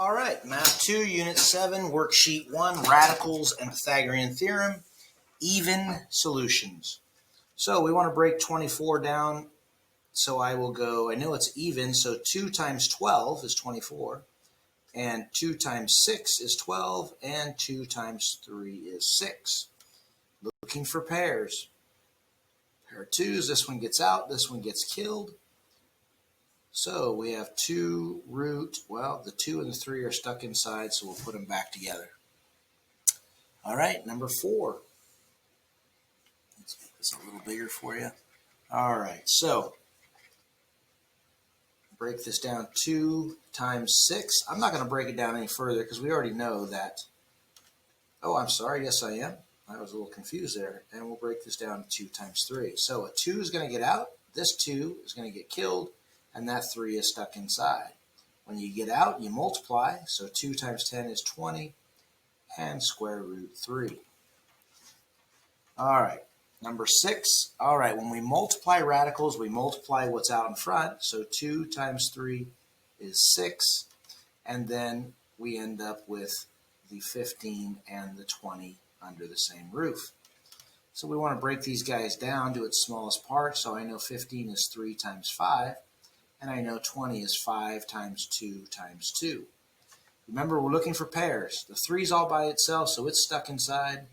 All right, Math 2, Unit 7, Worksheet 1, Radicals and Pythagorean Theorem, Even Solutions. So we want to break 24 down, so I will go, I know it's even, so 2 times 12 is 24, and 2 times 6 is 12, and 2 times 3 is 6. Looking for pairs. Pair of 2s, this one gets out, this one gets killed. So we have 2 root, well, the 2 and the 3 are stuck inside, so we'll put them back together. All right, number 4. Let's make this a little bigger for you. All right, so break this down. 2 times 6. I'm not going to break it down any further because we already know that. Oh, I'm sorry. Yes, I am. I was a little confused there. And we'll break this down to 2 times 3. So a 2 is going to get out. This 2 is going to get killed. And that 3 is stuck inside. When you get out, you multiply. So 2 times 10 is 20. And square root 3. All right. Number 6. All right, when we multiply radicals, we multiply what's out in front. So 2 times 3 is 6. And then we end up with the 15 and the 20 under the same roof. So we want to break these guys down to its smallest part. So I know 15 is 3 times 5. And I know 20 is 5 times 2 times 2. Remember, we're looking for pairs. The 3 is all by itself, so it's stuck inside.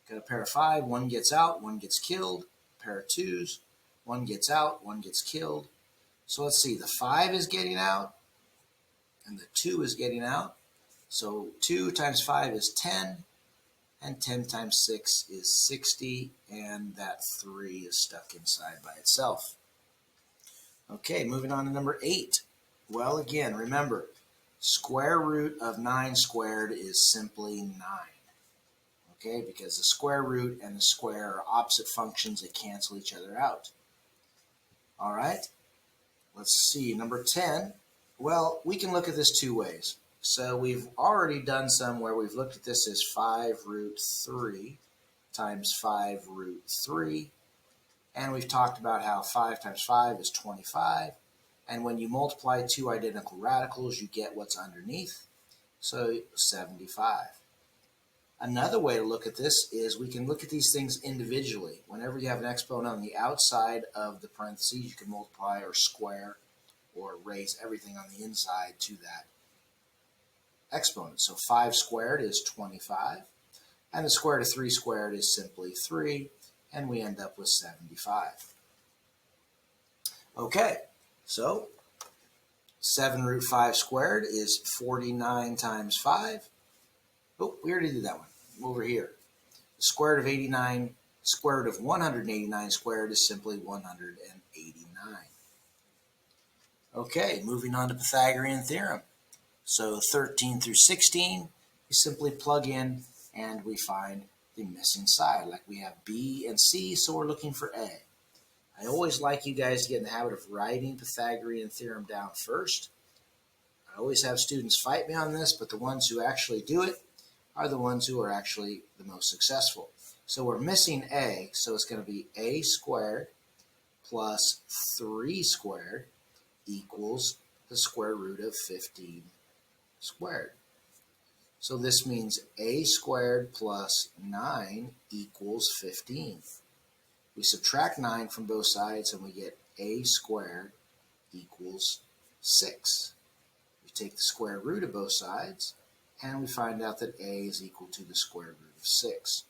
Got a pair of 5, one gets out, one gets killed. A pair of 2s, one gets out, one gets killed. So let's see, the 5 is getting out, and the 2 is getting out. So 2 times 5 is 10, and 10 times 6 is 60, and that 3 is stuck inside by itself. Okay, moving on to number 8. Well, again, remember, square root of 9 squared is simply 9. Okay, because the square root and the square are opposite functions that cancel each other out. All right, let's see, number 10. Well, we can look at this two ways. So we've already done some where we've looked at this as 5 root 3 times 5 root 3. And we've talked about how 5 times 5 is 25. And when you multiply two identical radicals, you get what's underneath. So 75. Another way to look at this is we can look at these things individually. Whenever you have an exponent on the outside of the parentheses, you can multiply or square or raise everything on the inside to that exponent. So 5 squared is 25, and the square root of 3 squared is simply 3, and we end up with 75. Okay, so 7 root 5 squared is 49 times 5. Oh, we already did that one. Over here. The square root of 89, square root of 189 squared is simply 189. Okay, moving on to Pythagorean theorem. So 13 through 16, we simply plug in and we find the missing side. Like we have B and C, so we're looking for A. I always like you guys to get in the habit of writing Pythagorean theorem down first. I always have students fight me on this, but the ones who actually do it are the ones who are actually the most successful. So we're missing A, so it's going to be A squared plus 3 squared equals the square root of 15 squared. So this means A squared plus 9 equals 15. We subtract 9 from both sides and we get A squared equals 6. We take the square root of both sides and we find out that A is equal to the square root of 6.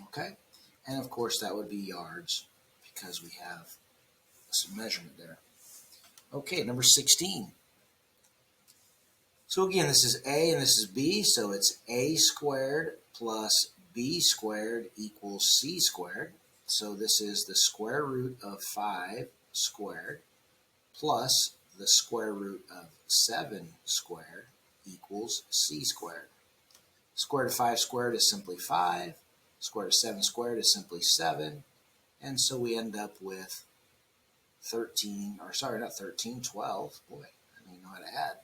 Okay, and of course that would be yards because we have some measurement there. Okay, number 16. So again, this is A and this is B, so it's A squared plus B squared equals C squared. So this is the square root of 5 squared plus the square root of 7 squared equals C squared. Square root of 5 squared is simply 5. Square root of 7 squared is simply 7. And so we end up with 13, or sorry, not 13, 12. Boy, I don't even know how to add.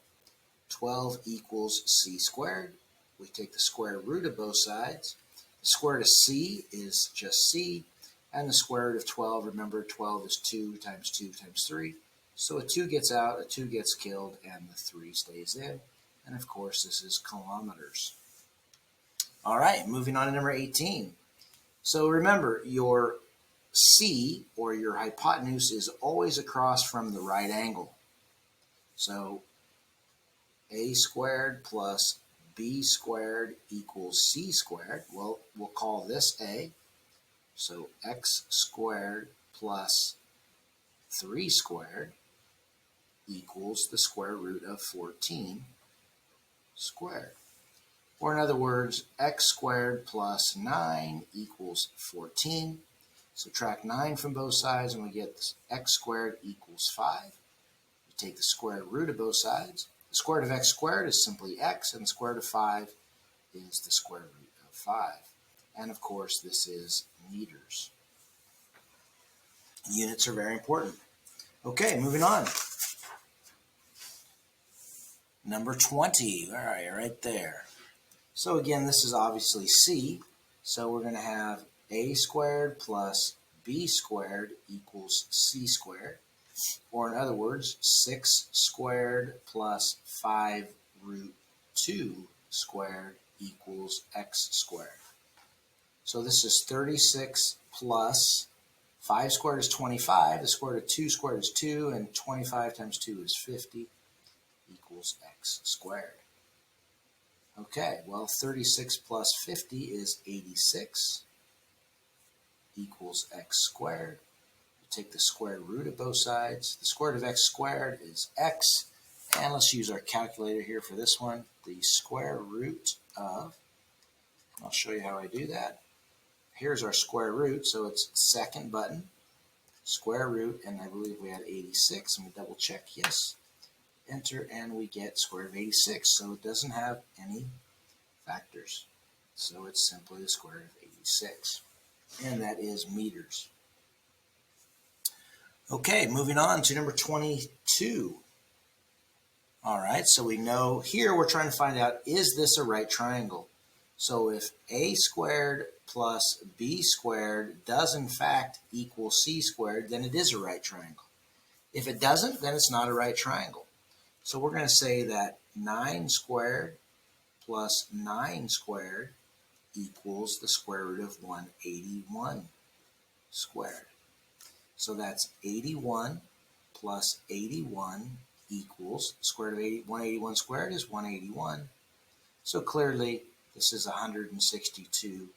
12 equals C squared. We take the square root of both sides. The square root of C is just C. And the square root of 12, remember 12 is 2 times 2 times 3. So a 2 gets out, a 2 gets killed, and the 3 stays in. And of course, this is kilometers. All right, moving on to number 18. So remember, your C, or your hypotenuse, is always across from the right angle. So a squared plus b squared equals c squared. Well, we'll call this a. So x squared plus 3 squared equals the square root of 14 squared. Or in other words, x squared plus 9 equals 14. Subtract 9 from both sides and we get x squared equals 5. We take the square root of both sides. The square root of x squared is simply x, and the square root of 5 is the square root of 5. And of course, this is meters. Units are very important. Okay, moving on. Number 20. All right, right there. So again, this is obviously C. So we're going to have a squared plus b squared equals c squared. Or in other words, 6 squared plus 5 root 2 squared equals x squared. So this is 36 plus 5 squared is 25. The square root of 2 squared is 2, and 25 times 2 is 50 equals x squared. Okay, well, 36 plus 50 is 86 equals x squared. We take the square root of both sides. The square root of x squared is x. And let's use our calculator here for this one. The square root of, I'll show you how I do that. Here's our square root, so it's second button, square root, and I believe we had 86. Let me double check, yes. Enter, and we get square root of 86, so it doesn't have any factors. So it's simply the square root of 86, and that is meters. Okay, moving on to number 22. All right, so we know here we're trying to find out, is this a right triangle? So if a squared plus b squared does in fact equal c squared, then it is a right triangle. If it doesn't, then it's not a right triangle. So we're going to say that 9 squared plus 9 squared equals the square root of 181 squared. So that's 81 plus 81 equals square root of 181 squared is 181. So clearly this is 162,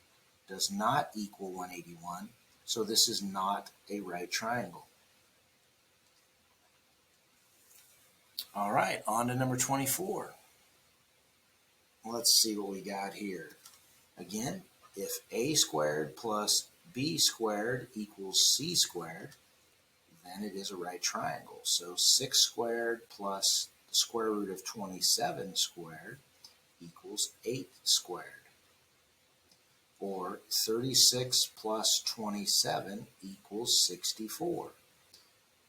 does not equal 181. So this is not a right triangle. All right, on to number 24. Let's see what we got here. Again, if a squared plus b squared equals c squared, then it is a right triangle. So 6 squared plus the square root of 27 squared equals 8 squared. Or 36 plus 27 equals 64.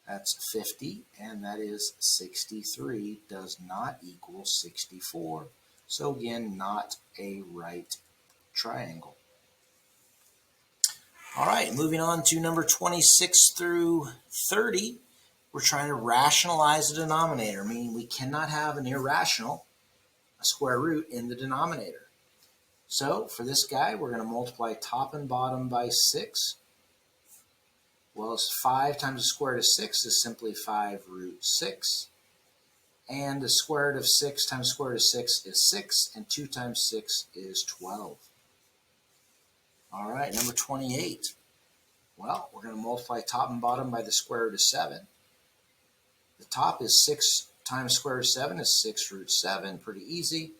That's 50, and that is 63 does not equal 64. So again, not a right triangle. All right, moving on to number 26 through 30. We're trying to rationalize the denominator, meaning we cannot have an irrational, a square root, in the denominator. So for this guy, we're going to multiply top and bottom by 6. Well, it's 5 times the square root of 6 is simply 5 root 6. And the square root of 6 times the square root of 6 is 6, and 2 times 6 is 12. All right, number 28. Well, we're going to multiply top and bottom by the square root of 7. The top is 6 times square root of 7 is 6 root 7, pretty easy.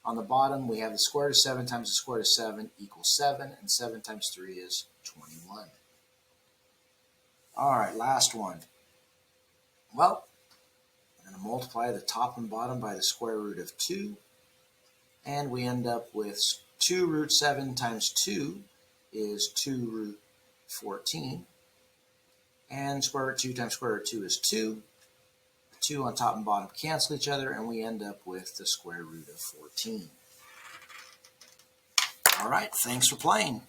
On the bottom, we have the square root of 7 times the square root of 7 equals 7, and 7 times 3 is 21. All right, last one. Well, we're going to multiply the top and bottom by the square root of 2, and we end up with 2 root 7 times 2 is 2 root 14, and square root of 2 times square root of 2 is 2. 2 on top and bottom cancel each other, and we end up with the square root of 14. All right, thanks for playing.